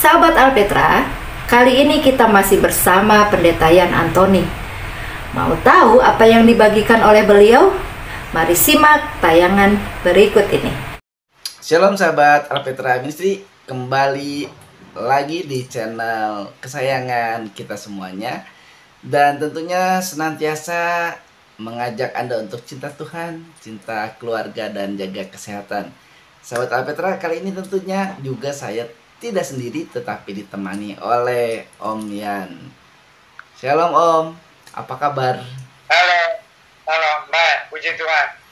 Sahabat Alpetra, kali ini kita masih bersama Pendeta Yan Antoni. Mau tahu apa yang dibagikan oleh beliau? Mari simak tayangan berikut ini. Shalom sahabat Alpetra Ministry, kembali lagi di channel kesayangan kita semuanya. Dan tentunya senantiasa mengajak Anda untuk cinta Tuhan, cinta keluarga, dan jaga kesehatan. Sahabat Alpetra, kali ini tentunya juga saya tidak sendiri tetapi ditemani oleh Om Yan. Shalom Om, apa kabar? Halo, halo Mbak, puji Tuhan.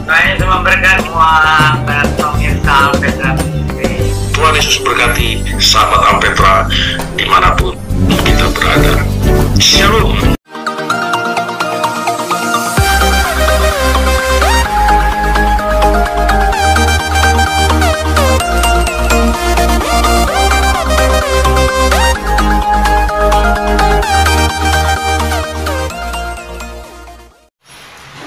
Saya semua berkat semua pemirsa Alpetra Ministry. Tuhan Yesus berkati sahabat Alpetra dimanapun kita berada. Shalom.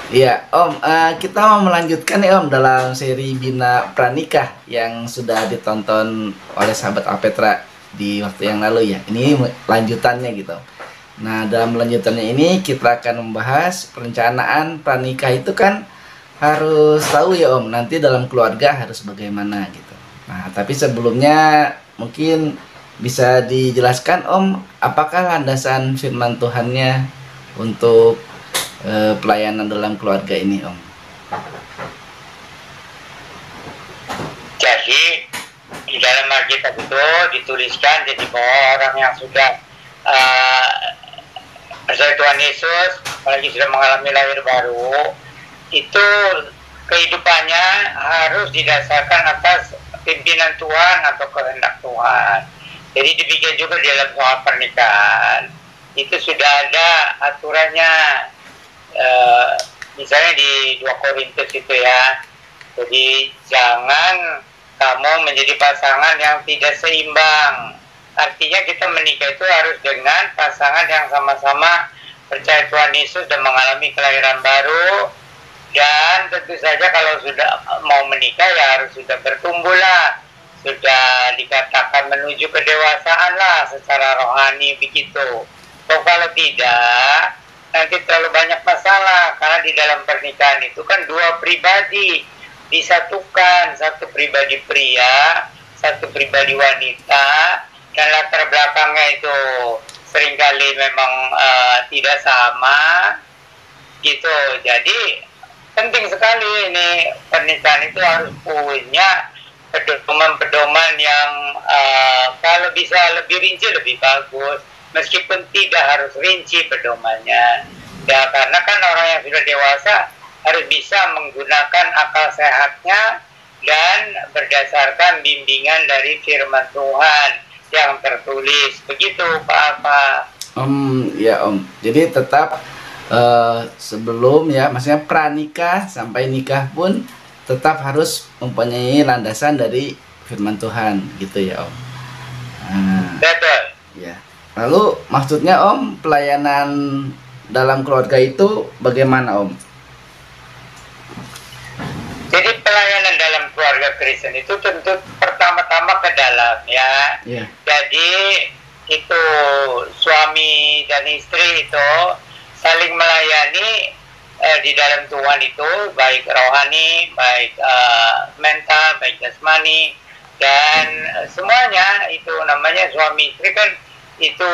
Iya Om, kita mau melanjutkan ya Om dalam seri Bina Pranikah yang sudah ditonton oleh sahabat Alpetra di waktu yang lalu ya. Ini lanjutannya gitu. Nah, dalam lanjutannya ini kita akan membahas perencanaan pranikah itu kan harus tahu ya Om, nanti dalam keluarga harus bagaimana gitu. Nah, tapi sebelumnya mungkin bisa dijelaskan Om, apakah landasan firman Tuhannya untuk pelayanan dalam keluarga ini Om? Jadi di dalam Alkitab itu dituliskan jadi bahwa orang yang sudah percaya Tuhan Yesus, apalagi sudah mengalami lahir baru, itu kehidupannya harus didasarkan atas pimpinan Tuhan atau kehendak Tuhan. Jadi demikian juga di dalam soal pernikahan, itu sudah ada aturannya. Misalnya di 2 Korintus itu ya, jadi jangan kamu menjadi pasangan yang tidak seimbang. Artinya kita menikah itu harus dengan pasangan yang sama-sama percaya Tuhan Yesus dan mengalami kelahiran baru. Dan tentu saja kalau sudah mau menikah ya harus sudah bertumbuh lah, sudah dikatakan menuju kedewasaan lah secara rohani begitu. Kalau tidak, nanti terlalu banyak masalah, karena di dalam pernikahan itu kan dua pribadi disatukan, satu pribadi pria, satu pribadi wanita, dan latar belakangnya itu seringkali memang tidak sama gitu. Jadi penting sekali ini pernikahan itu harus punya pedoman-pedoman yang kalau bisa lebih rinci lebih bagus. Meskipun tidak harus rinci pedomannya ya, karena kan orang yang sudah dewasa harus bisa menggunakan akal sehatnya dan berdasarkan bimbingan dari firman Tuhan yang tertulis begitu Pak. Ya Om, jadi tetap sebelum ya, maksudnya pranikah sampai nikah pun tetap harus mempunyai landasan dari firman Tuhan gitu ya Om. Betul ya. Lalu maksudnya Om, pelayanan dalam keluarga itu bagaimana Om? Jadi pelayanan dalam keluarga Kristen itu tentu pertama-tama ke dalam ya. Yeah. Jadi itu suami dan istri itu saling melayani di dalam Tuhan itu, baik rohani, baik mental, baik jasmani, dan semuanya itu namanya suami istri kan itu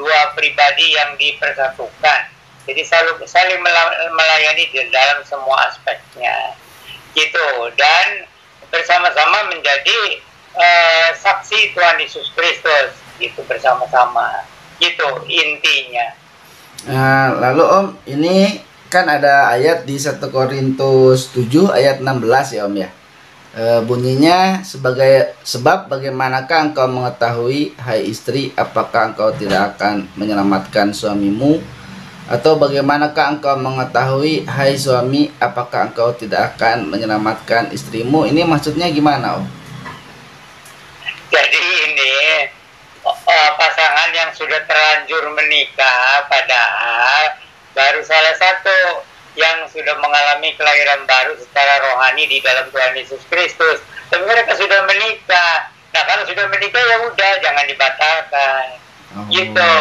dua pribadi yang dipersatukan. Jadi saling melayani di dalam semua aspeknya gitu, dan bersama-sama menjadi saksi Tuhan Yesus Kristus gitu, bersama-sama gitu intinya. Lalu Om, ini kan ada ayat di 1 Korintus 7 ayat 16 ya Om ya. bunyinya sebab bagaimanakah engkau mengetahui, hai istri, apakah engkau tidak akan menyelamatkan suamimu Atau bagaimanakah engkau mengetahui, hai suami, apakah engkau tidak akan menyelamatkan istrimu? Ini maksudnya gimana, Om? Jadi ini pasangan yang sudah terlanjur menikah, padahal baru salah satu yang sudah mengalami kelahiran baru secara rohani di dalam Tuhan Yesus Kristus. Tapi mereka sudah menikah. Nah, kalau sudah menikah ya udah, jangan dibatalkan. Gitu.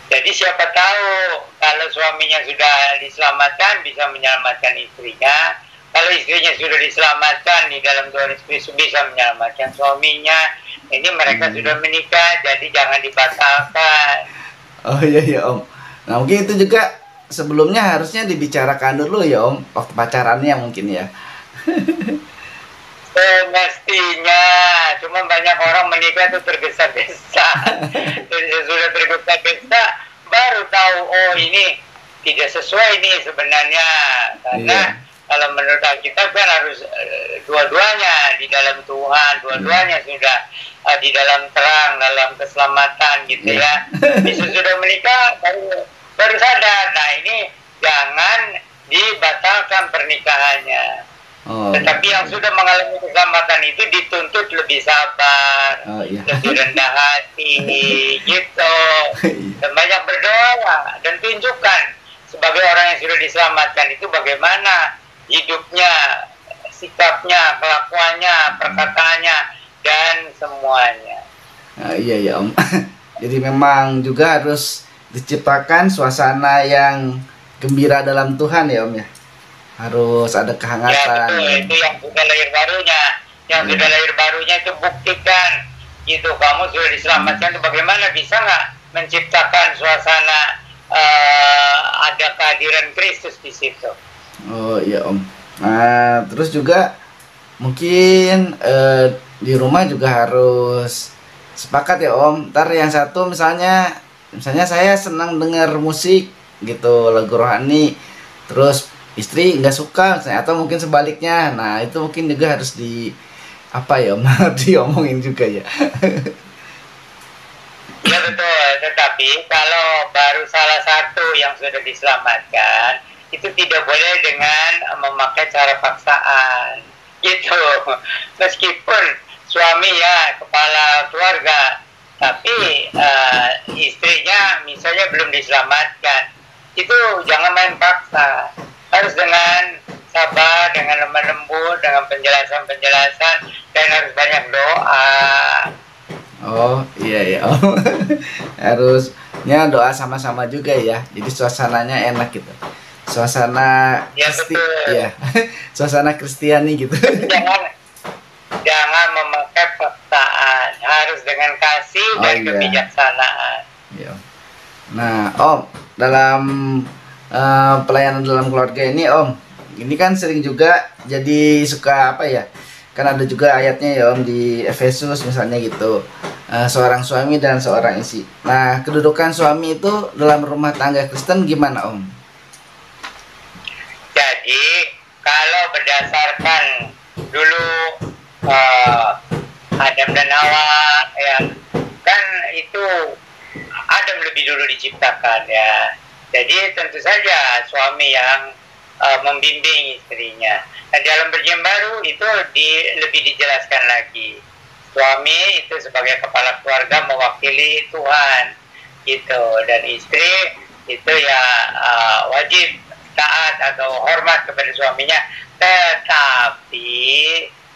Jadi siapa tahu kalau suaminya sudah diselamatkan bisa menyelamatkan istrinya. Kalau istrinya sudah diselamatkan di dalam Tuhan Yesus Kristus bisa menyelamatkan suaminya. Ini mereka sudah menikah, jadi jangan dibatalkan. Oh iya Om. Nah mungkin itu juga sebelumnya harusnya dibicarakan dulu ya Om, waktu pacarannya mungkin ya. Semestinya, cuma banyak orang menikah itu tergesa-gesa. Jadi sudah tergesa-gesa, baru tahu oh ini tidak sesuai nih sebenarnya. Karena kalau menurut Alkitab kan harus dua-duanya di dalam Tuhan, dua-duanya sudah di dalam terang, dalam keselamatan gitu ya. Bisa sudah menikah baru sadar. Nah ini jangan dibatalkan pernikahannya. Tetapi yang sudah mengalami keselamatan itu dituntut lebih sabar, lebih rendah hati, gitu. Dan banyak berdoa dan tunjukkan sebagai orang yang sudah diselamatkan itu bagaimana hidupnya, sikapnya, kelakuannya, perkataannya, dan semuanya. Iya Om. Jadi memang juga harus diciptakan suasana yang gembira dalam Tuhan ya Om ya. Harus ada kehangatan. Ya betul, itu yang sudah lahir barunya. Yang sudah lahir barunya itu buktikan gitu, kamu sudah diselamatkan itu bagaimana bisa nggak menciptakan suasana ada kehadiran Kristus di situ. Oh iya Om. Nah terus juga mungkin di rumah juga harus sepakat ya Om. Ntar yang satu misalnya saya senang dengar musik gitu, lagu rohani, terus istri nggak suka atau mungkin sebaliknya. Nah itu mungkin juga harus diomongin juga ya. Ya betul, tetapi kalau baru salah satu yang sudah diselamatkan itu tidak boleh dengan memakai cara paksaan gitu. Meskipun suami ya kepala keluarga, tapi istrinya misalnya belum diselamatkan, itu jangan main paksa. Harus dengan sabar, dengan lemah lembut, dengan penjelasan-penjelasan, dan harus banyak doa. Oh iya Om. Harusnya doa sama-sama juga ya. Jadi suasananya enak gitu. Suasana ya, ya. Suasana Kristiani gitu. Jangan memakai paksaan. Harus dengan kasih dan kebijaksanaan. Iya. Nah Om, dalam pelayanan dalam keluarga ini Om, ini kan sering juga jadi suka kan ada juga ayatnya ya Om di Efesus misalnya gitu, seorang suami dan seorang istri. Nah kedudukan suami itu dalam rumah tangga Kristen gimana Om? Jadi kalau berdasarkan dulu Adam dan Hawa ya kan itu Adam lebih dulu diciptakan ya. Jadi tentu saja suami yang membimbing istrinya. Nah, dalam perjanjian baru itu lebih dijelaskan lagi. Suami itu sebagai kepala keluarga mewakili Tuhan, gitu. Dan istri itu ya wajib taat atau hormat kepada suaminya, tetapi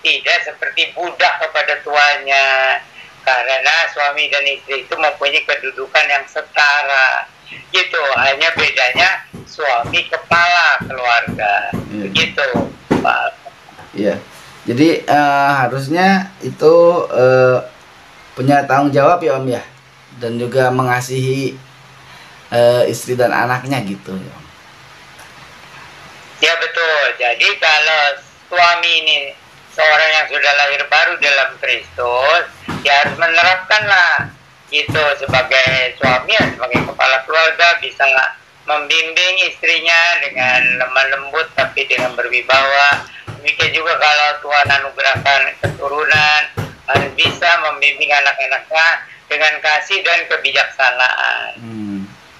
tidak seperti budak kepada tuannya. Karena suami dan istri itu mempunyai kedudukan yang setara. Gitu, hanya bedanya suami kepala keluarga, begitu Pak. Iya, jadi harusnya itu punya tanggung jawab ya Om ya, dan juga mengasihi istri dan anaknya gitu ya Om. Ya betul, jadi kalau suami ini seorang yang sudah lahir baru dalam Kristus, ya harus menerapkanlah gitu sebagai suami, sebagai kepala keluarga bisa nggak membimbing istrinya dengan lemah lembut tapi dengan berwibawa. Demikian juga kalau Tuhan anugerahkan keturunan, harus bisa membimbing anak-anaknya dengan kasih dan kebijaksanaan.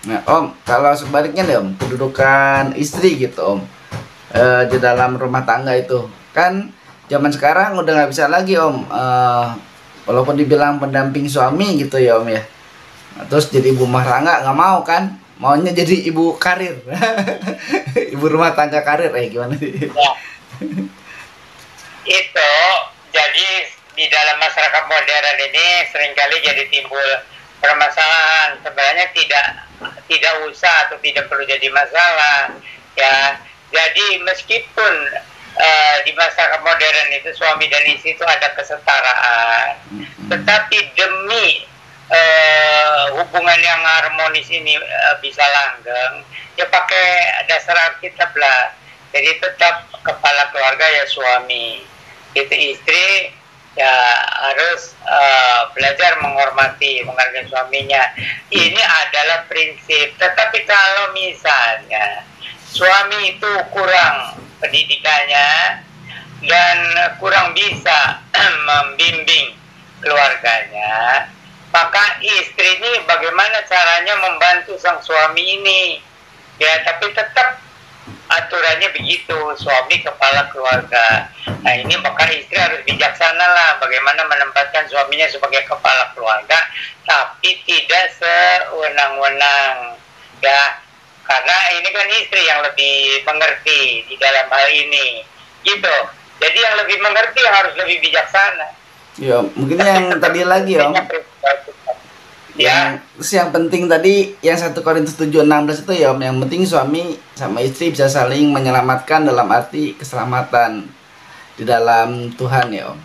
Nah, Om, kalau sebaliknya nih Om, kedudukan istri gitu Om, di dalam rumah tangga itu kan zaman sekarang udah nggak bisa lagi Om, walaupun dibilang pendamping suami gitu ya Om ya. Nah, terus jadi ibu rumah tangga nggak mau kan, maunya jadi ibu karir, ibu rumah tangga karir, gimana sih? Ya, itu jadi di dalam masyarakat modern ini seringkali jadi timbul permasalahan. Sebenarnya tidak usah atau tidak perlu jadi masalah ya. Jadi meskipun di masyarakat modern itu suami dan istri itu ada kesetaraan, tetapi demi hubungan yang harmonis ini bisa langgeng, ya pakai dasar Alkitab lah. Jadi tetap kepala keluarga ya suami, itu istri ya harus belajar menghormati, menghargai suaminya. Ini adalah prinsip. Tetapi kalau misalnya suami itu kurang pendidikannya dan kurang bisa membimbing keluarganya, maka istri ini bagaimana caranya membantu sang suami ini? Ya, tapi tetap aturannya begitu, suami kepala keluarga. Nah ini maka istri harus bijaksana lah bagaimana menempatkan suaminya sebagai kepala keluarga, tapi tidak sewenang-wenang ya, karena ini kan istri yang lebih mengerti di dalam hal ini gitu. Jadi yang lebih mengerti harus lebih bijaksana Ya mungkin yang tadi lagi Om, ya. yang penting tadi yang 1 Korintus 7:16 itu ya Om, yang penting suami sama istri bisa saling menyelamatkan dalam arti keselamatan di dalam Tuhan ya Om.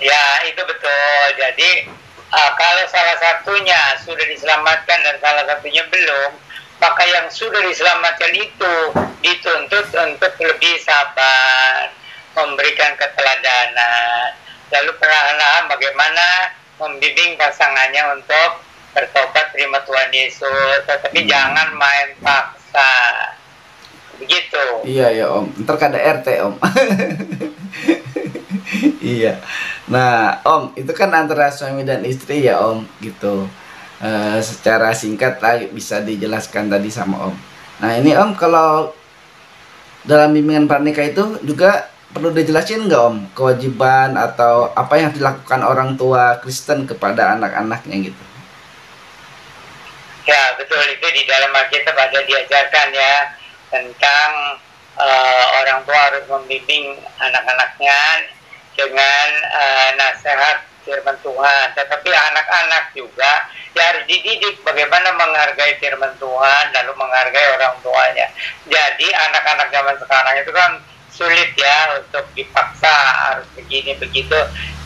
Ya itu betul. Jadi kalau salah satunya sudah diselamatkan dan salah satunya belum, maka yang sudah diselamatkan itu dituntut untuk lebih sabar, memberikan keteladanan, lalu perlahan-lahan bagaimana membimbing pasangannya untuk bertobat terima Tuhan Yesus, tetapi jangan main paksa. Begitu. Iya ya Om, ntar kada RT Om. Iya. Nah Om, itu kan antara suami dan istri ya Om, gitu. Secara singkat lah bisa dijelaskan tadi sama Om. Nah ini Om, kalau dalam bimbingan pranikah itu juga perlu dijelasin nggak Om kewajiban atau apa yang dilakukan orang tua Kristen kepada anak-anaknya gitu? Ya betul, itu di dalam Alkitab ada diajarkan ya tentang orang tua harus membimbing anak-anaknya dengan nasihat firman Tuhan. Tetapi anak-anak juga ya harus dididik bagaimana menghargai firman Tuhan lalu menghargai orang tuanya. Jadi anak-anak zaman sekarang itu kan sulit ya untuk dipaksa harus begini begitu.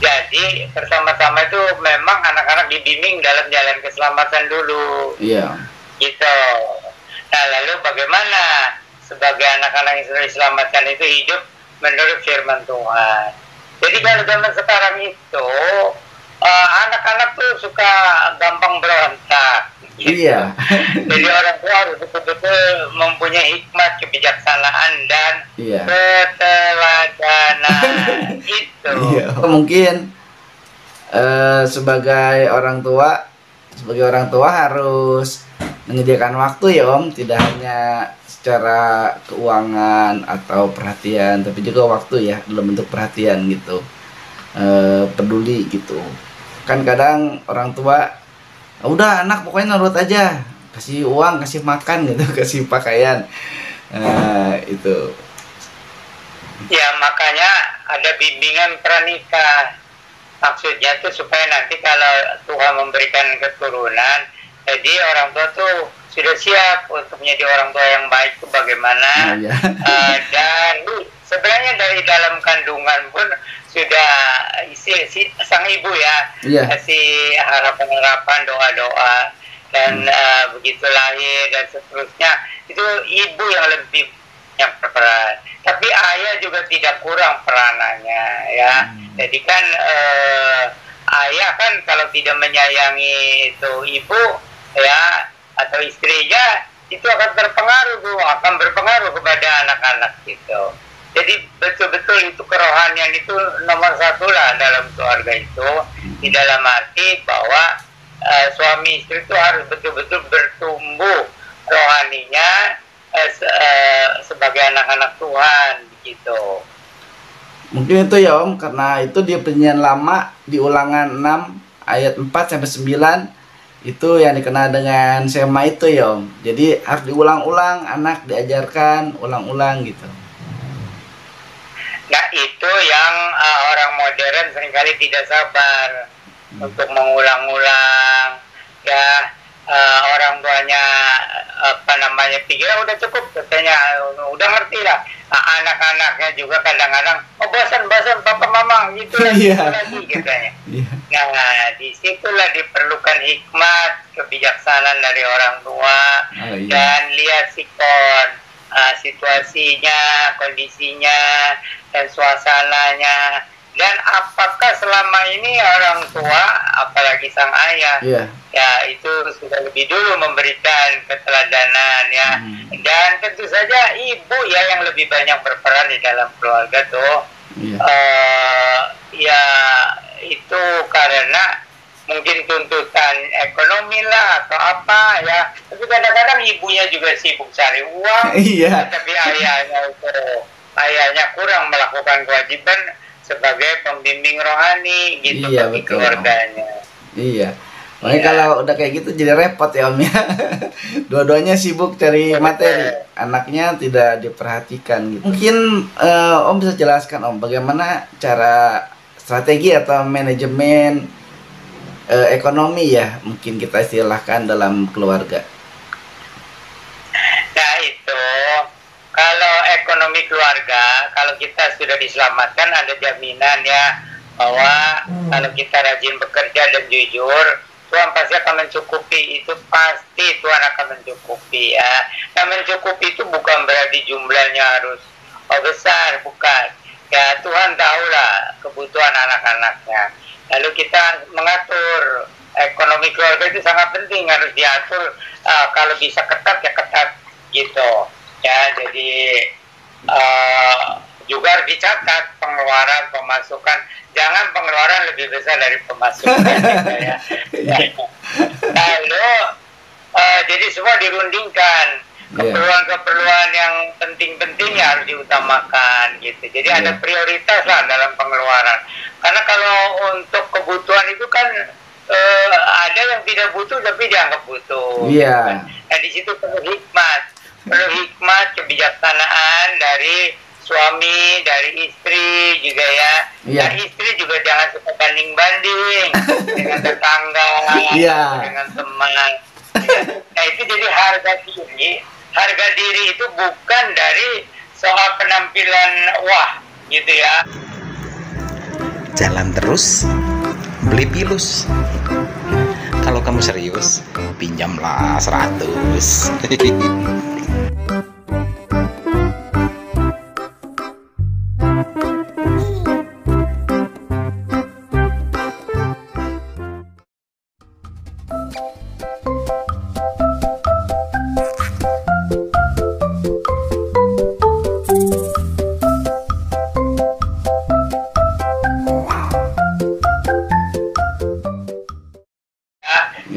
Jadi bersama-sama itu memang anak-anak dibimbing dalam jalan keselamatan dulu. Iya. Gitu. Nah lalu bagaimana sebagai anak-anak yang sudah diselamatkan itu hidup menurut firman Tuhan. Jadi kalau zaman sekarang itu anak-anak tuh suka gampang berontak. Gitu. Iya. Jadi orang tua harus betul-betul mempunyai hikmat, kebijaksanaan dan Iya. keteladanan. Itu. Iya. Mungkin sebagai orang tua harus menyediakan waktu ya Om, tidak hanya secara keuangan atau perhatian, tapi juga waktu ya dalam bentuk perhatian gitu, peduli gitu. Kan kadang orang tua udah anak pokoknya nurut aja, kasih uang, kasih makan gitu, kasih pakaian, itu. Ya makanya ada bimbingan pranikah. Maksudnya tuh supaya nanti kalau Tuhan memberikan keturunan, jadi orang tua tuh sudah siap untuk menjadi orang tua yang baik itu bagaimana. Iya. Dan sebenarnya dari dalam kandungan pun sudah sang ibu ya Iya. kasih harapan-harapan, doa-doa dan begitu lahir dan seterusnya itu ibu yang lebih banyak berperan. Tapi ayah juga tidak kurang peranannya ya. Jadi kan ayah kan kalau tidak menyayangi itu ibu ya atau istrinya itu akan berpengaruh kepada anak-anak gitu. Jadi betul-betul itu kerohanian itu nomor 1 lah dalam keluarga itu, di dalam arti bahwa suami istri itu harus betul-betul bertumbuh rohaninya sebagai anak-anak Tuhan gitu. Mungkin itu ya Om, karena itu di Perjanjian Lama di Ulangan 6 ayat 4 sampai 9 itu yang dikenal dengan sema itu ya Om. Jadi harus diulang-ulang, anak diajarkan ulang-ulang gitu. Nah itu yang orang modern seringkali tidak sabar untuk mengulang-ulang ya. Orang tuanya pikir udah cukup katanya, udah ngerti lah. Anak-anaknya juga kadang-kadang bosan papa mama gitu lagi katanya. Nah disitulah diperlukan hikmat kebijaksanaan dari orang tua. Dan lihat sikon situasinya, kondisinya, dan suasananya. Dan apakah selama ini orang tua, apalagi sang ayah, ya itu sudah lebih dulu memberikan keteladanan ya. Dan tentu saja ibu ya yang lebih banyak berperan di dalam keluarga tuh. Ya itu karena mungkin tuntutan ekonomi lah atau apa ya. Tapi kadang-kadang ibunya juga sibuk cari uang, tapi ayahnya kurang melakukan kewajiban sebagai pembimbing rohani gitu bagi keluarganya. Makanya kalau udah kayak gitu jadi repot ya Om ya. Dua-duanya sibuk cari materi, anaknya tidak diperhatikan gitu. Mungkin Om bisa jelaskan Om bagaimana cara strategi atau manajemen ekonomi ya mungkin kita istilahkan dalam keluarga. Nah itu kalau ekonomi keluarga, kalau kita sudah diselamatkan ada jaminan ya bahwa kalau kita rajin bekerja dan jujur, Tuhan pasti akan mencukupi. Itu pasti Tuhan akan mencukupi ya. Nah mencukupi itu bukan berarti jumlahnya harus besar, bukan. Ya Tuhan tahulah kebutuhan anak-anaknya. Lalu kita mengatur ekonomi keluarga itu sangat penting, harus diatur. Kalau bisa ketat ya ketat gitu. Ya, jadi juga harus dicatat pengeluaran, pemasukan. Jangan pengeluaran lebih besar dari pemasukan. Gitu ya. Lalu, jadi semua dirundingkan. Keperluan-keperluan yang penting-penting ya harus diutamakan gitu. Jadi ada prioritas lah dalam pengeluaran. Karena kalau untuk kebutuhan itu kan ada yang tidak butuh tapi dianggap butuh. Nah di situ perlu hikmat, kebijaksanaan dari suami, dari istri juga ya. Dan istri juga jangan suka banding-banding dengan tetangga, dengan teman. Nah itu jadi harga diri itu bukan dari soal penampilan wah gitu ya. Jalan terus, beli pilus. Kalau kamu serius, pinjamlah 100.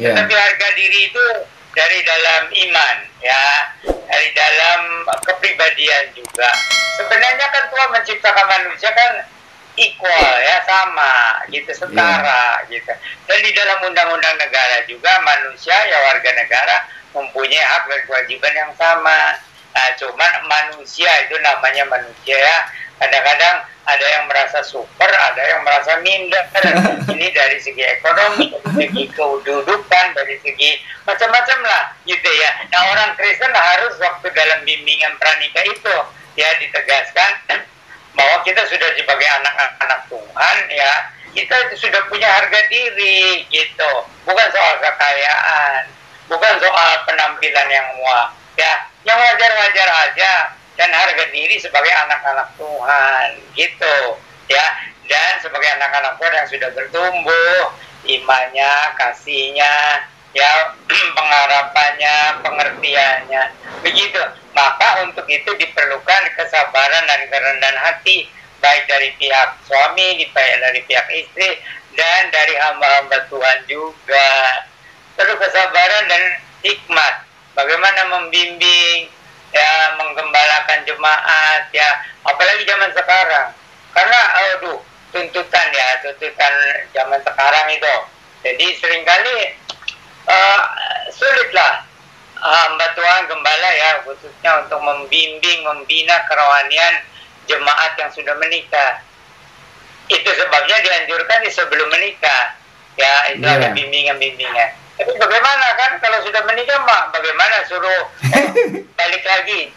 Tetapi harga diri itu dari dalam iman ya, dari dalam kepribadian juga. Sebenarnya kan Tuhan menciptakan manusia kan equal ya, sama gitu, setara gitu. Dan di dalam undang-undang negara juga manusia ya warga negara mempunyai hak dan kewajiban yang sama. Nah, cuman manusia itu namanya manusia ya. Kadang-kadang ada yang merasa super, ada yang merasa minder. Ini dari segi ekonomi, dari segi kedudukan, dari segi macam-macam lah, gitu ya. Nah orang Kristen harus waktu dalam bimbingan pranikah itu ya ditegaskan bahwa kita sudah sebagai anak-anak Tuhan ya, kita sudah punya harga diri gitu. Bukan soal kekayaan, bukan soal penampilan yang wah ya, yang wajar-wajar aja. Dan harga diri sebagai anak-anak Tuhan gitu ya, dan sebagai anak-anak Tuhan yang sudah bertumbuh imannya, kasihnya ya, pengharapannya, pengertiannya begitu. Maka untuk itu diperlukan kesabaran dan kerendahan hati, baik dari pihak suami, baik dari pihak istri, dan dari hamba-hamba Tuhan juga perlu kesabaran dan hikmat. Bagaimana membimbing, ya, menggembalakan jemaat, ya, apalagi zaman sekarang. Karena, tuntutan zaman sekarang itu. Jadi seringkali sulitlah hamba Tuhan gembala, ya, khususnya untuk membimbing, membina kerohanian jemaat yang sudah menikah. Itu sebabnya dianjurkan sebelum menikah, ya, itu ada bimbingan-bimbingan. Tapi bagaimana kan kalau sudah menikah, Mak? Bagaimana suruh balik lagi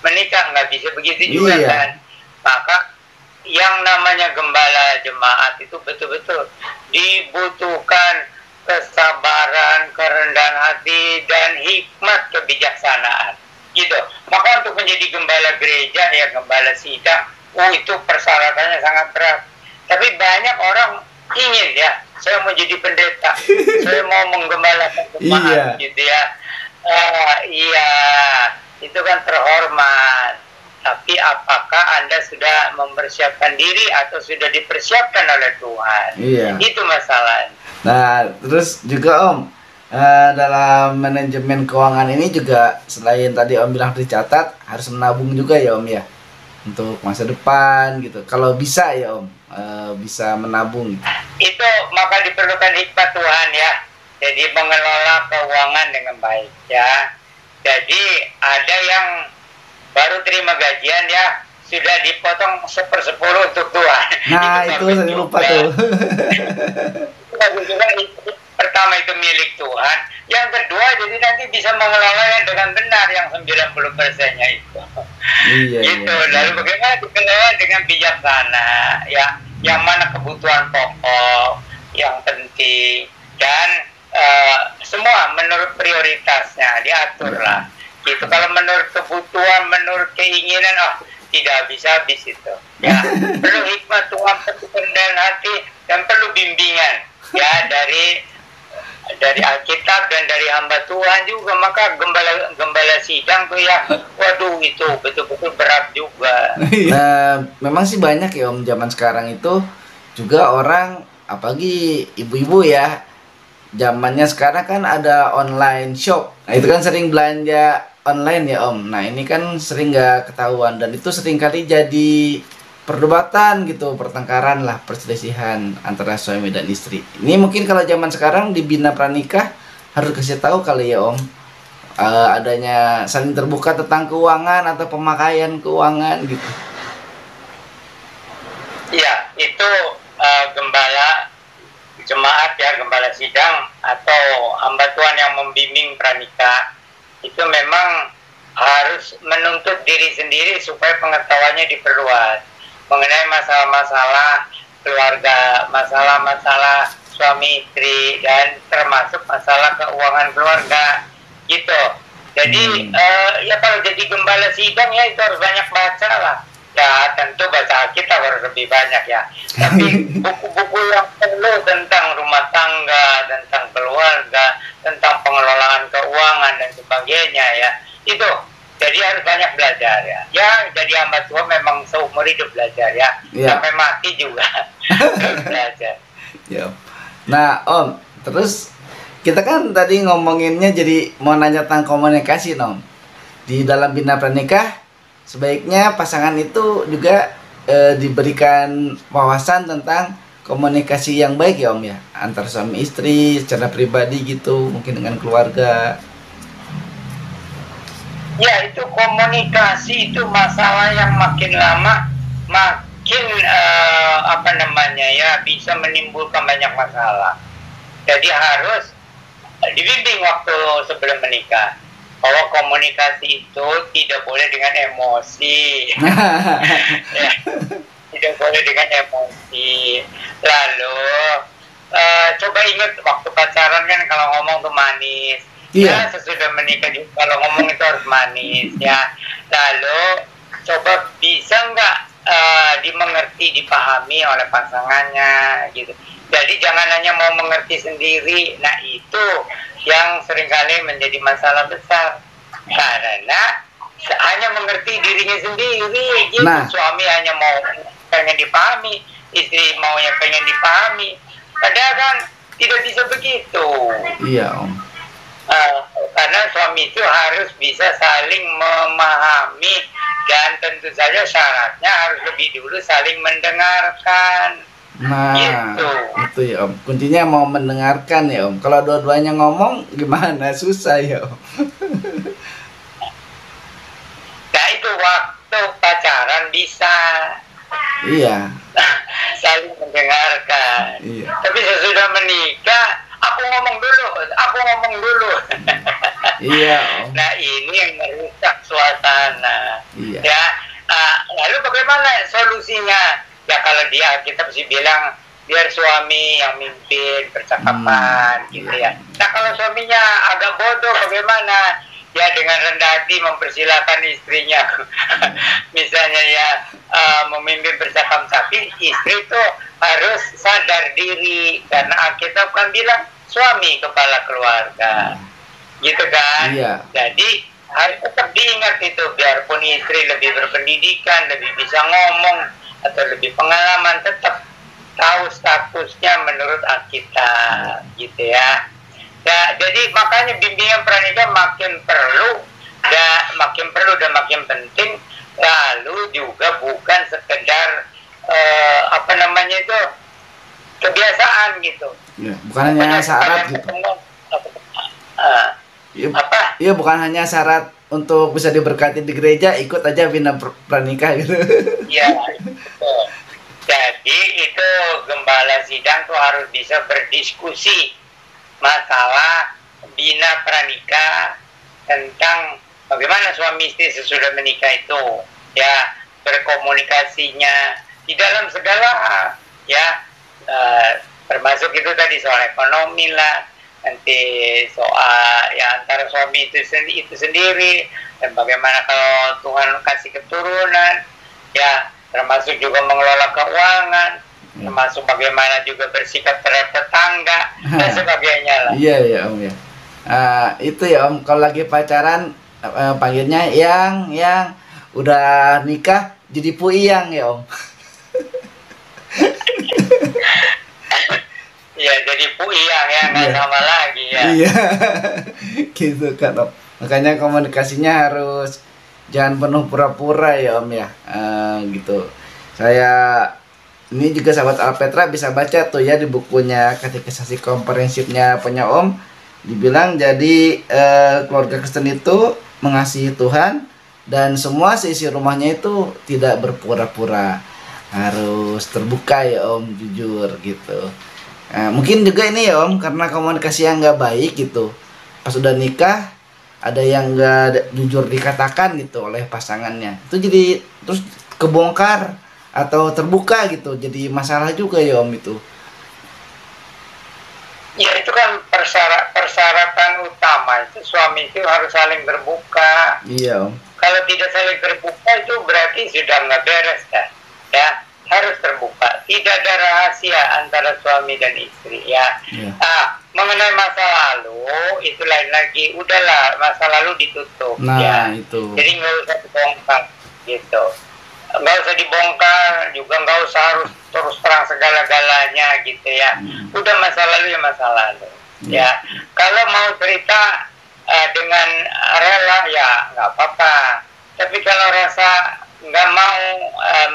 menikah? Nggak bisa begitu juga kan. Maka yang namanya gembala jemaat itu betul-betul dibutuhkan kesabaran, kerendahan hati, dan hikmat kebijaksanaan. Gitu. Maka untuk menjadi gembala gereja, ya, gembala sidang, itu persyaratannya sangat berat. Tapi banyak orang ingin, ya, saya mau jadi pendeta, saya mau menggembalakan jemaat, gitu ya. Iya, itu kan terhormat. Tapi apakah Anda sudah mempersiapkan diri atau sudah dipersiapkan oleh Tuhan? Iya. Itu masalahnya. Nah, terus juga Om, dalam manajemen keuangan ini juga selain tadi Om bilang dicatat, harus menabung juga ya Om ya, untuk masa depan gitu. Kalau bisa ya Om, bisa menabung gitu. Itu maka diperlukan hikmat Tuhan, ya. Jadi mengelola keuangan dengan baik, ya. Jadi ada yang baru terima gajian, ya, sudah dipotong 1/10 untuk Tuhan. Nah, itu saya lupa tuh. Pertama itu milik Tuhan, yang kedua jadi nanti bisa mengelolanya dengan benar yang 90%-nya itu. Iya, gitu. iya. Lalu bagaimana dikelola dengan bijaksana, ya, yang mana kebutuhan pokok, yang penting, dan semua menurut prioritasnya diaturlah. Gitu. Kalau menurut kebutuhan, menurut keinginan, tidak habis-habis itu. Ya, perlu hikmat Tuhan, perlu kerendahan hati, dan perlu bimbingan, ya, dari Alkitab dan dari hamba Tuhan juga. Maka gembala sidang tuh, ya, waduh, itu betul-betul berat juga. Memang sih banyak ya Om, zaman sekarang itu juga orang, apalagi ibu-ibu ya, zamannya sekarang kan ada online shop. Nah, itu kan sering belanja online ya Om. Nah, ini kan sering nggak ketahuan, dan itu sering kali jadi perdebatan gitu, pertengkaran lah, perselisihan antara suami dan istri. Ini mungkin kalau zaman sekarang di Bina Pranikah harus kasih tahu kali ya Om, adanya saling terbuka tentang keuangan atau pemakaian keuangan gitu. Iya, itu gembala jemaat, ya, gembala sidang atau hamba Tuhan yang membimbing pranikah itu memang harus menuntut diri sendiri supaya pengetahuannya diperluas mengenai masalah-masalah keluarga, masalah-masalah suami istri, dan termasuk masalah keuangan keluarga, gitu. Jadi ya kalau jadi gembala sidang, ya, itu harus banyak baca lah. Ya, tentu baca Alkitab harus lebih banyak, ya. Tapi buku-buku yang perlu tentang rumah tangga, tentang keluarga, tentang pengelolaan keuangan dan sebagainya, ya, itu. Jadi harus banyak belajar, ya. Ya, jadi hamba Tuhan memang seumur hidup belajar, ya. Sampai mati juga belajar. Ya. Nah Om, terus kita kan tadi ngomonginnya jadi mau nanya tentang komunikasi Om. Di dalam Bina Pranikah sebaiknya pasangan itu juga diberikan wawasan tentang komunikasi yang baik ya Om ya, antar suami istri secara pribadi gitu, mungkin dengan keluarga. Ya, itu komunikasi itu masalah yang makin lama makin bisa menimbulkan banyak masalah. Jadi harus dibimbing waktu sebelum menikah bahwa komunikasi itu tidak boleh dengan emosi. Ya, tidak boleh dengan emosi. Lalu coba ingat waktu pacaran kan kalau ngomong tuh manis. Ya, sesudah menikah juga kalau ngomong itu harus manis, ya. Lalu coba bisa nggak dimengerti, dipahami oleh pasangannya, gitu. Jadi jangan hanya mau mengerti sendiri. Nah, itu yang seringkali menjadi masalah besar, karena hanya mengerti dirinya sendiri, gitu. Nah. Suami hanya mau pengen dipahami, istri maunya pengen dipahami. Padahal kan tidak bisa begitu. Iya Om. Karena suami itu harus bisa saling memahami, dan tentu saja syaratnya harus lebih dulu saling mendengarkan. Nah, Gitu. itu ya Om. Kuncinya mau mendengarkan ya Om. Kalau dua-duanya ngomong gimana? Susah ya Om. Nah itu waktu pacaran bisa Iya, saling mendengarkan. iya. Tapi sesudah menikah, aku ngomong dulu. Iya Om. Nah ini yang merusak suasana. Iya. Ya, lalu bagaimana solusinya? Ya kalau kita mesti bilang biar suami yang mimpin percakapan, gitu ya. Nah kalau suaminya agak bodoh, bagaimana? Ya dengan rendah hati mempersilahkan istrinya, misalnya ya memimpin percakapan, tapi istri itu harus sadar diri, karena kita kan bilang suami kepala keluarga, gitu kan? Iya. Jadi harus tetap diingat itu, biarpun istri lebih berpendidikan, lebih bisa ngomong atau lebih pengalaman, tetap tahu statusnya menurut Alkitab, gitu ya. Ya, jadi makanya bimbingan pranikah makin perlu dan makin penting. Lalu juga bukan sekedar kebiasaan gitu. Ya, bukan hanya syarat gitu. Iya, iya, bukan hanya syarat untuk bisa diberkati di gereja, ikut aja bina pranikah gitu. Iya, betul. Jadi itu gembala sidang tuh harus bisa berdiskusi masalah bina pranikah, tentang bagaimana suami istri sesudah menikah itu, ya, berkomunikasinya di dalam segala hal, ya, termasuk itu tadi soal ekonomi lah, nanti soal ya antara suami itu sendiri, dan bagaimana kalau Tuhan kasih keturunan, ya, termasuk juga mengelola keuangan, termasuk bagaimana juga bersikap terhadap tetangga dan sebagainya lah. Iya ya Om ya. Itu ya Om, kalau lagi pacaran panggilnya yang udah nikah jadi puiyang ya Om. Iya, jadi puiyang ya, nggak sama lagi ya. Iya, gitu kan Om. Makanya komunikasinya harus jangan penuh pura-pura ya Om ya. Gitu. Saya ini juga sahabat Alpetra bisa baca tuh ya di bukunya Katekisasi Komprehensifnya punya Om, dibilang jadi keluarga Kristen itu mengasihi Tuhan dan semua seisi rumahnya itu tidak berpura-pura, harus terbuka ya Om, jujur gitu. Mungkin juga ini ya Om, karena komunikasi yang nggak baik gitu, pas udah nikah ada yang nggak jujur dikatakan gitu oleh pasangannya, itu jadi terus kebongkar atau terbuka gitu, jadi masalah juga ya Om itu. Ya itu kan persyaratan utama, itu suami itu harus saling terbuka. Iya Om. Kalau tidak saling terbuka itu berarti sudah nggak beres kan, ya, harus terbuka. Tidak ada rahasia antara suami dan istri ya. Mengenai masa lalu itu lain lagi, udahlah masa lalu ditutup. Nah ya. itu. Jadi nggak usah dibongkar gitu. Nggak usah dibongkar, juga nggak usah harus terus terang segala-galanya gitu ya. Udah masa lalu ya masa lalu. Ya, kalau mau cerita dengan rela ya nggak apa-apa. Tapi kalau rasa nggak mau,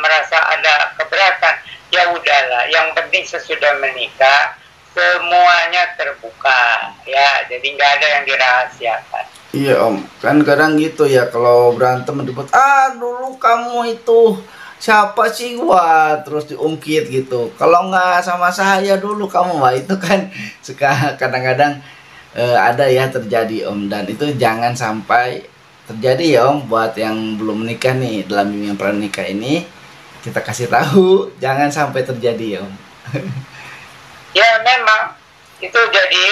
merasa ada keberatan, ya udahlah. Yang penting sesudah menikah semuanya terbuka, ya. Jadi nggak ada yang dirahasiakan. Iya Om, kan kadang gitu ya kalau berantem ribut, dulu kamu itu siapa sih, wah, terus diungkit gitu. Kalau nggak sama saya dulu kamu, wah, itu kan suka kadang-kadang ada ya terjadi Om, dan itu jangan sampai terjadi ya Om. Buat yang belum menikah nih, dalam bimbingan pranikah ini kita kasih tahu jangan sampai terjadi ya Om. Ya memang itu jadi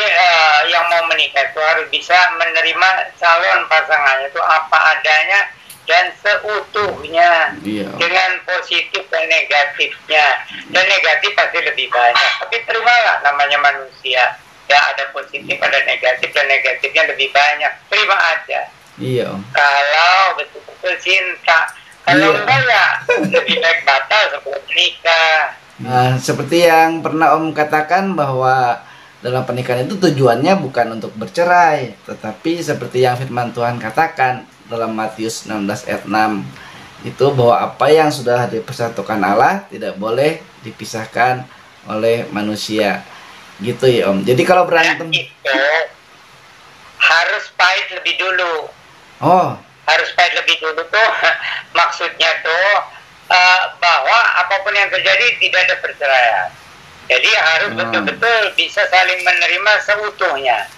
yang mau menikah itu harus bisa menerima calon pasangannya itu apa adanya dan seutuhnya, dengan positif dan negatifnya. Dan negatif pasti lebih banyak, tapi terimalah, namanya manusia ya, ada positif ada negatif, dan negatifnya lebih banyak, terima aja. Iya Om. Kalau betul-betul cinta, kalau enggak ya lebih baik batal sebelum menikah. Nah, seperti yang pernah Om katakan bahwa dalam pernikahan itu tujuannya bukan untuk bercerai, tetapi seperti yang firman Tuhan katakan dalam Matius 16 ayat 6 itu, bahwa apa yang sudah dipersatukan Allah tidak boleh dipisahkan oleh manusia. Gitu ya Om. Jadi kalau berantem itu harus pahit lebih dulu. Oh, Harus pahit lebih dulu tuh maksudnya tuh bahwa apapun yang terjadi tidak ada perceraian. Jadi harus betul-betul bisa saling menerima seutuhnya.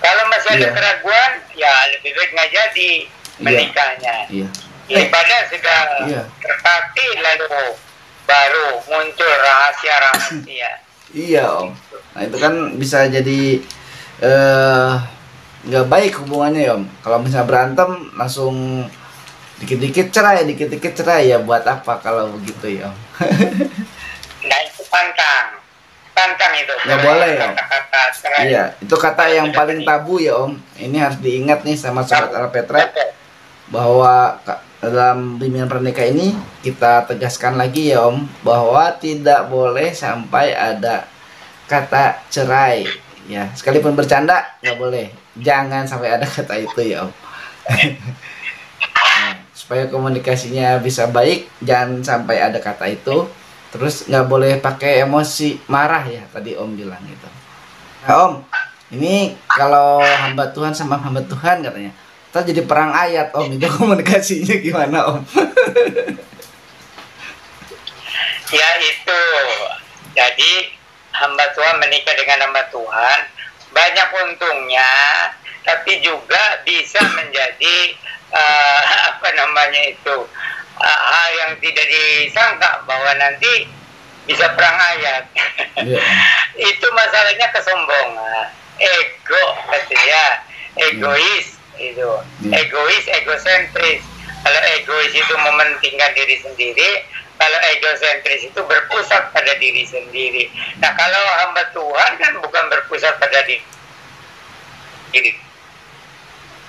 Kalau masih ada keraguan, ya lebih baik nggak jadi menikahnya. Daripada sudah terpati lalu baru muncul rahasia-rahasia. Iya Om. Nah itu kan bisa jadi nggak baik hubungannya ya Om. Kalau misalnya berantem langsung dikit-dikit cerai ya, buat apa kalau begitu ya Om? Nah itu pantang itu. Nggak boleh ya Om. Iya, itu kata yang paling tabu ya Om. Ini harus diingat nih sama Sobat Alpetra, bahwa dalam bimbingan pernikahan ini kita tegaskan lagi ya Om, bahwa tidak boleh sampai ada kata cerai ya, sekalipun bercanda nggak boleh, jangan sampai ada kata itu ya Om. Nah, supaya komunikasinya bisa baik, jangan sampai ada kata itu. Terus nggak boleh pakai emosi marah ya, tadi Om bilang gitu. Nah Om, ini kalau hamba Tuhan sama hamba Tuhan katanya kita jadi perang ayat Om, itu komunikasinya gimana Om? Ya itu, jadi hamba Tuhan menikah dengan hamba Tuhan banyak untungnya, tapi juga bisa menjadi hal yang tidak disangka bahwa nanti bisa perang ayat. Itu masalahnya kesombongan, ego katanya, egois itu, egosentris. Kalau egois itu mementingkan diri sendiri, kalau egosentris itu berpusat pada diri sendiri. Nah kalau hamba Tuhan kan bukan berpusat pada diri.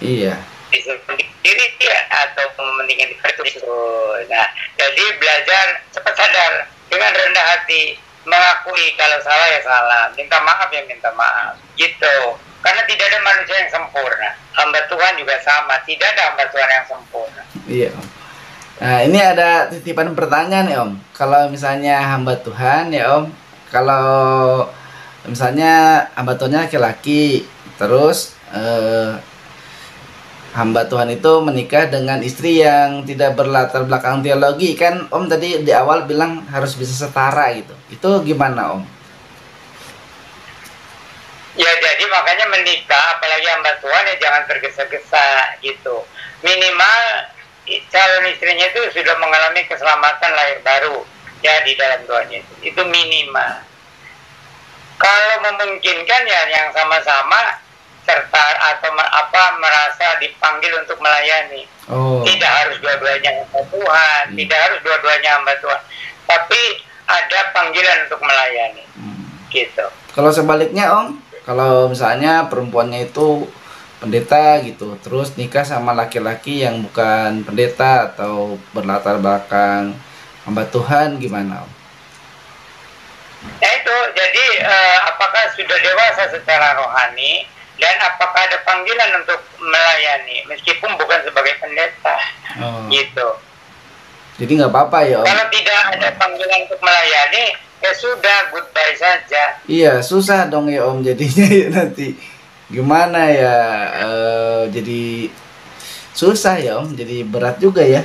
Iya. Diri dia atau mementingkan itu. Nah, jadi belajar cepat sadar dengan rendah hati, mengakui kalau salah ya salah, minta maaf ya minta maaf, gitu. Karena tidak ada manusia yang sempurna. Hamba Tuhan juga sama, tidak ada hamba Tuhan yang sempurna. Iya Om. Nah ini ada titipan pertanyaan ya Om. Kalau misalnya hamba Tuhan ya Om, kalau misalnya hamba Tuhannya laki-laki, terus hamba Tuhan itu menikah dengan istri yang tidak berlatar belakang teologi, kan Om tadi di awal bilang harus bisa setara gitu. Itu gimana Om? Ya jadi makanya menikah, apalagi hamba Tuhan ya jangan tergesa-gesa gitu. Minimal calon istrinya itu sudah mengalami keselamatan lahir baru ya di dalam Tuhan Yesus. Itu minimal. Kalau memungkinkan ya yang sama-sama serta atau merasa dipanggil untuk melayani. Tidak harus dua-duanya hamba Tuhan, tidak harus dua-duanya hamba Tuhan, tapi ada panggilan untuk melayani. Gitu. Kalau sebaliknya Om, kalau misalnya perempuannya itu pendeta gitu, terus nikah sama laki-laki yang bukan pendeta atau berlatar belakang hamba Tuhan, gimana Om? Ya itu, jadi apakah sudah dewasa secara rohani dan apakah ada panggilan untuk melayani meskipun bukan sebagai pendeta, gitu. Jadi nggak apa-apa ya Om. Kalau tidak ada panggilan untuk melayani, ya sudah, goodbye saja. Iya, susah dong ya Om jadinya ya nanti. Gimana ya, jadi susah ya Om, jadi berat juga ya.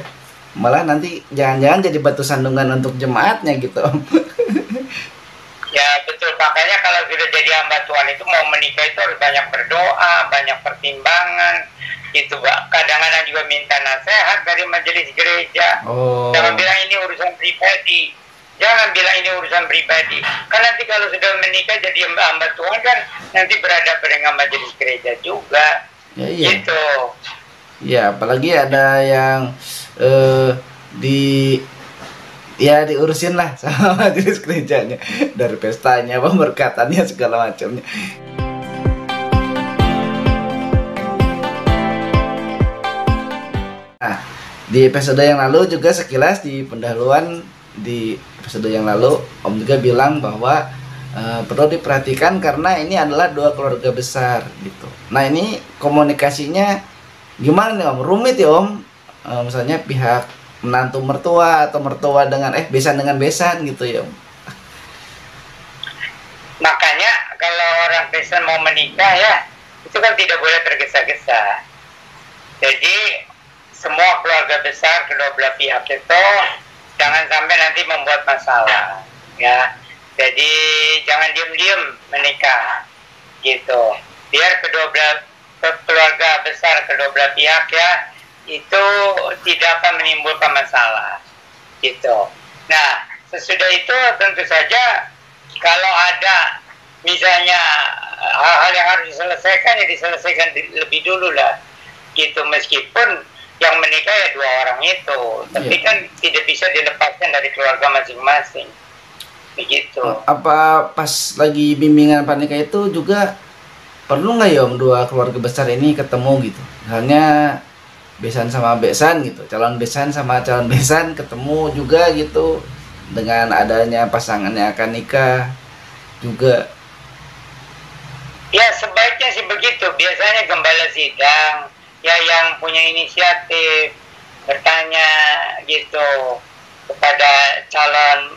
Malah nanti jangan-jangan jadi batu sandungan untuk jemaatnya gitu Om. Ya betul, makanya kalau sudah jadi hamba Tuhan itu mau menikah itu harus banyak berdoa, banyak pertimbangan gitu Pak. Kadang-kadang juga minta nasihat dari majelis gereja. Jangan bilang ini urusan pribadi, jangan bilang ini urusan pribadi. Kan nanti kalau sudah menikah jadi hamba Tuhan kan nanti berhadapan dengan majelis gereja juga. Ya, iya. Gitu. Ya apalagi ada yang diurusin lah sama majelis gerejanya, dari pestanya, pemberkatannya, segala macamnya. Nah, di episode yang lalu juga sekilas di pendahuluan di episode yang lalu Om juga bilang bahwa perlu diperhatikan karena ini adalah dua keluarga besar gitu. Nah ini komunikasinya gimana nih Om? Rumit ya Om? Misalnya pihak menantu mertua atau mertua dengan besan dengan besan gitu ya Om. Makanya kalau orang Kristen mau menikah ya, itu kan tidak boleh tergesa-gesa. Jadi semua keluarga besar kedua belah pihak itu jangan sampai nanti membuat masalah ya. Jadi jangan diam-diam menikah gitu. Biar keluarga besar kedua belah pihak ya itu tidak akan menimbulkan masalah gitu. Nah sesudah itu tentu saja kalau ada misalnya hal-hal yang harus diselesaikan ya diselesaikan lebih dulu lah gitu, meskipun yang menikah ya dua orang itu, tapi kan tidak bisa dilepaskan dari keluarga masing-masing begitu. Apa pas lagi bimbingan pranikah itu juga perlu nggak ya Om dua keluarga besar ini ketemu gitu, halnya besan sama besan gitu, calon besan sama calon besan ketemu juga gitu dengan adanya pasangan yang akan nikah juga? Ya sebaiknya sih begitu. Biasanya gembala sidang ya yang punya inisiatif bertanya gitu kepada calon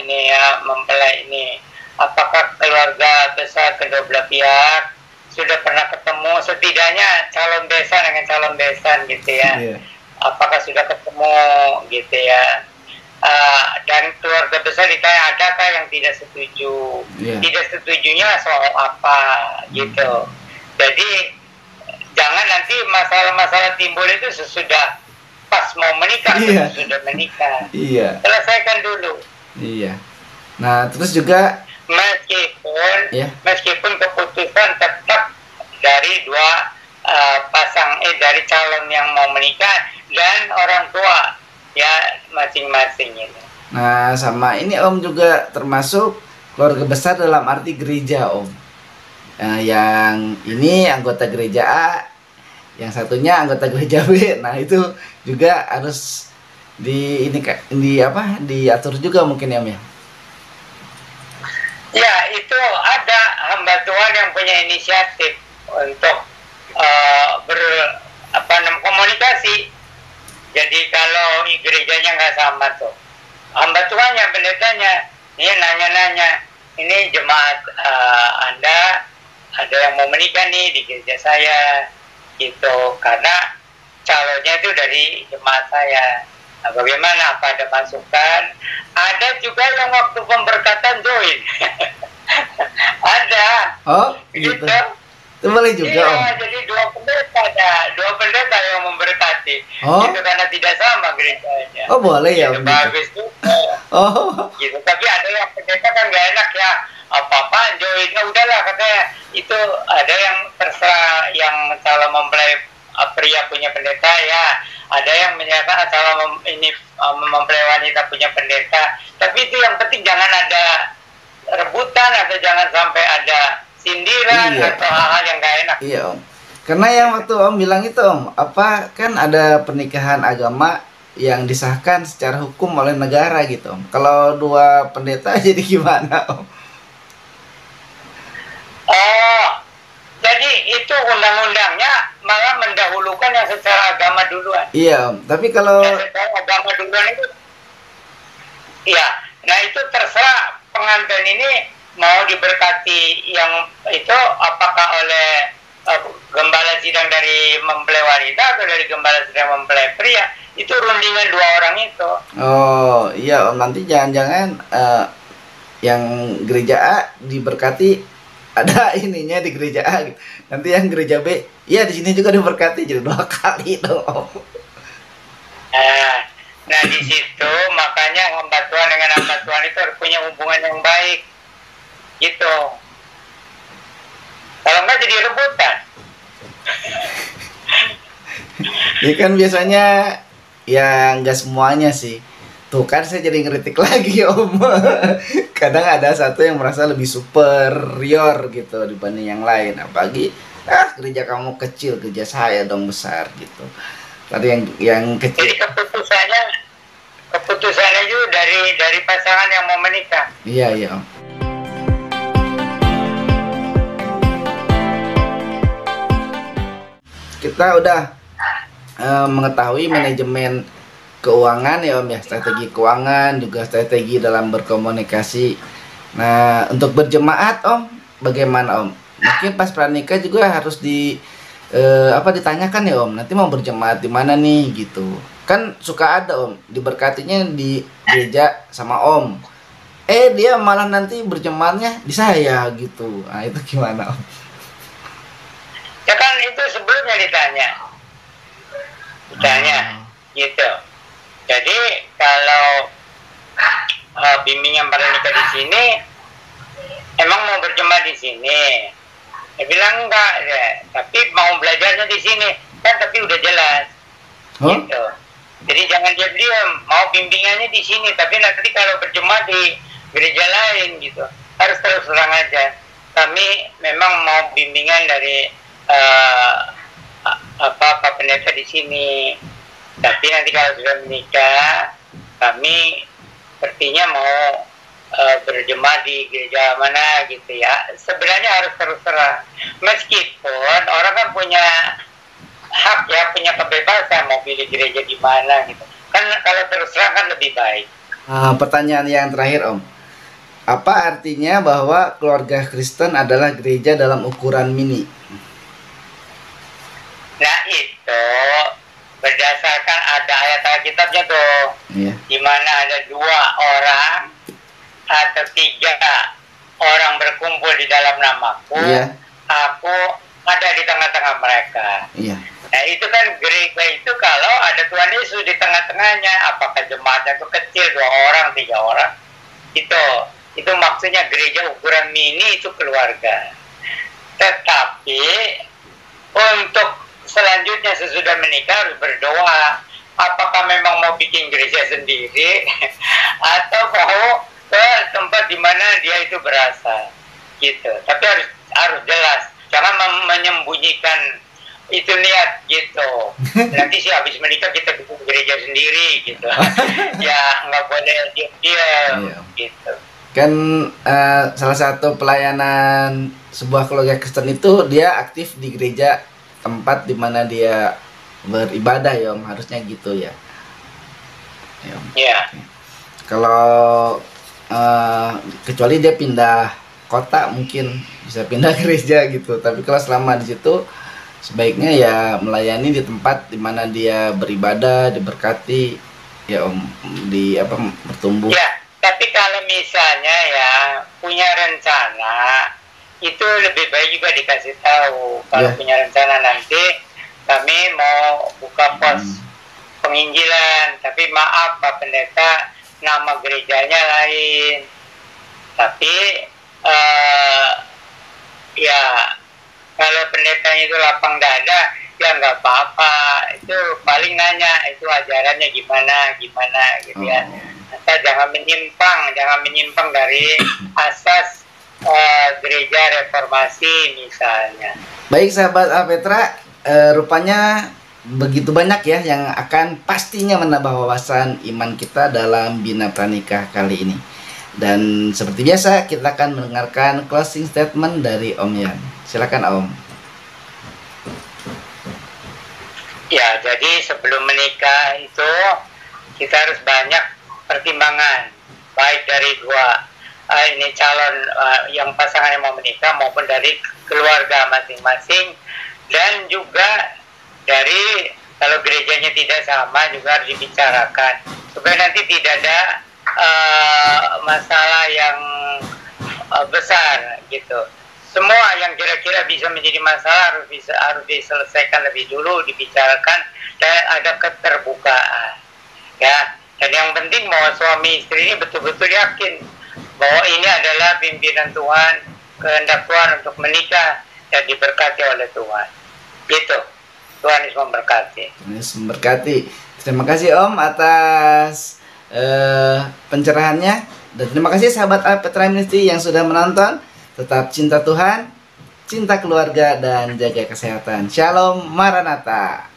ini ya mempelai ini, apakah keluarga besar kedua belah pihak sudah pernah ketemu, setidaknya calon besan dengan calon besan gitu ya, apakah sudah ketemu gitu ya. Dan keluarga besar ditanya adakah yang tidak setuju, tidak setujunya soal apa gitu. Jadi jangan nanti masalah-masalah timbul itu sesudah pas mau menikah, sudah menikah. Selesaikan dulu. Nah terus juga meskipun keputusan tetap dari dua dari calon yang mau menikah dan orang tua ya masing-masing ini. Nah sama ini Om juga termasuk keluarga besar dalam arti gereja Om. Yang ini anggota gereja A, yang satunya anggota gereja B. Nah itu juga harus diatur juga mungkin ya Om ya. Ya itu ada hamba Tuhan yang punya inisiatif untuk komunikasi. Jadi kalau gerejanya nggak sama tuh, hamba Tuhannya, pendetanya, ini nanya-nanya, ini jemaat Anda ada yang mau menikah nih di gereja saya, gitu, karena calonnya itu dari jemaat saya. Nah, bagaimana? Apa ada masukan? Ada juga yang waktu pemberkatan join. Ada. Oh, gitu. Itu boleh juga, iya, jadi dua pendeta yang memberkati. Itu karena tidak sama gerejanya. Oh, boleh ya. Itu bagus juga. Gitu. Tapi ada yang pendeta kan nggak enak ya. Apa-apaan join. Nah, udahlah katanya. Itu ada yang terserah yang calon mempelai pria punya pendeta ya. Ada yang menyatakan calon mempelai wanita punya pendeta. Tapi itu yang penting jangan ada rebutan atau jangan sampai ada sindiran atau hal-hal yang gak enak. Iya Om. Karena yang waktu Om bilang itu Om, kan ada pernikahan agama yang disahkan secara hukum oleh negara gitu Om. Kalau dua pendeta jadi gimana Om? Oh, jadi itu undang-undangnya malah mendahulukan yang secara agama duluan. Iya Om, tapi kalau yang secara agama duluan itu, iya. Nah itu terserah pengantin ini mau diberkati yang itu apakah oleh gembala sidang dari mempelai wanita atau dari gembala sidang mempelai pria, itu rundingan dua orang itu. Oh iya Om, nanti jangan-jangan yang gereja A diberkati ada ininya di gereja A, nanti yang gereja B ya di sini juga diberkati, jadi dua kali dong Om. Nah di situ makanya hamba Tuhan dengan hamba Tuhan itu harus punya hubungan yang baik gitu. Kalau enggak jadi rebutan. Ya kan biasanya ya nggak semuanya sih. Tuh kan saya jadi ngeritik lagi Om. Kadang ada satu yang merasa lebih superior gitu dibanding yang lain. Apalagi gereja kamu kecil, gereja saya dong besar gitu. Tadi yang kecil. Jadi keputusannya juga dari pasangan yang mau menikah. Iya Om. kita udah mengetahui manajemen keuangan ya Om ya, strategi keuangan juga strategi dalam berkomunikasi. Nah, untuk berjemaat Om, bagaimana Om? Mungkin pas pranikah juga harus ditanyakan ya Om, nanti mau berjemaat di mana nih gitu. Kan suka ada Om, diberkatinya di gereja sama Om. Dia malah nanti berjemaatnya di saya gitu. Nah, itu gimana Om? Ya kan itu sebelumnya ditanya gitu. Jadi kalau bimbingan pranikah di sini emang mau berjemaat di sini, dia bilang enggak ya, tapi mau belajarnya di sini kan, tapi udah jelas gitu. Jadi jangan diam-diam, mau bimbingannya di sini, tapi nanti kalau berjemaat di gereja lain gitu, harus terus terang aja. Kami memang mau bimbingan dari Pak Pendeta di sini, tapi nanti kalau sudah menikah, kami sepertinya mau berjemaat di gereja mana gitu ya. Sebenarnya harus terus terang, meskipun orang kan punya hak ya, punya kebebasan mau pilih gereja di mana gitu. Kan kalau terus terang kan lebih baik. Pertanyaan yang terakhir Om, apa artinya bahwa keluarga Kristen adalah gereja dalam ukuran mini? Nah itu berdasarkan ada ayat Alkitabnya tuh, di mana ada 2 orang atau 3 orang berkumpul di dalam namaku, aku ada di tengah-tengah mereka. Nah itu kan gereja itu kalau ada Tuhan Yesus di tengah-tengahnya, apakah jemaatnya itu kecil 2 orang, 3 orang, itu maksudnya gereja ukuran mini, itu keluarga. Tetapi untuk selanjutnya sesudah menikah harus berdoa, apakah memang mau bikin gereja sendiri atau mau ke tempat di mana dia itu berasal gitu. Tapi harus jelas, jangan menyembunyikan itu niat gitu. Nanti sih habis menikah kita bikin gereja sendiri gitu. Ya nggak boleh diam-diam gitu. Kan salah satu pelayanan sebuah keluarga Kristen itu dia aktif di gereja tempat di mana dia beribadah ya Om, harusnya gitu ya. Kalau kecuali dia pindah kota mungkin bisa pindah gereja gitu, tapi kalau selama di situ sebaiknya ya melayani di tempat di mana dia beribadah, diberkati ya Om, bertumbuh. Ya, tapi kalau misalnya ya punya rencana, itu lebih baik juga dikasih tahu. Kalau punya rencana nanti kami mau buka pos penginjilan, tapi maaf Pak Pendeta, nama gerejanya lain. Tapi ya kalau pendetanya itu lapang dada, ya nggak apa-apa. Itu paling nanya itu ajarannya gimana gitu ya. Asal jangan menyimpang dari asas gereja reformasi misalnya. Baik sahabat Alpetra, rupanya begitu banyak ya yang akan pastinya menambah wawasan iman kita dalam Bina Pranikah kali ini. Dan seperti biasa kita akan mendengarkan closing statement dari Om Yan. Silakan Om. Ya, jadi sebelum menikah itu kita harus banyak pertimbangan, baik dari ini calon yang pasangan yang mau menikah maupun dari keluarga masing-masing, dan juga dari kalau gerejanya tidak sama juga harus dibicarakan supaya nanti tidak ada masalah yang besar gitu. Semua yang kira-kira bisa menjadi masalah harus diselesaikan lebih dulu, dibicarakan, dan ada keterbukaan ya. Dan yang penting bahwa suami istri ini betul-betul yakin bahwa ini adalah pimpinan Tuhan, kehendak Tuhan untuk menikah dan diberkati oleh Tuhan. Gitu. Tuhan Yesus memberkati. Tuhan Yesus memberkati. Terima kasih Om atas pencerahannya, dan terima kasih sahabat Alpetra Ministry yang sudah menonton. Tetap cinta Tuhan, cinta keluarga, dan jaga kesehatan. Shalom Maranatha.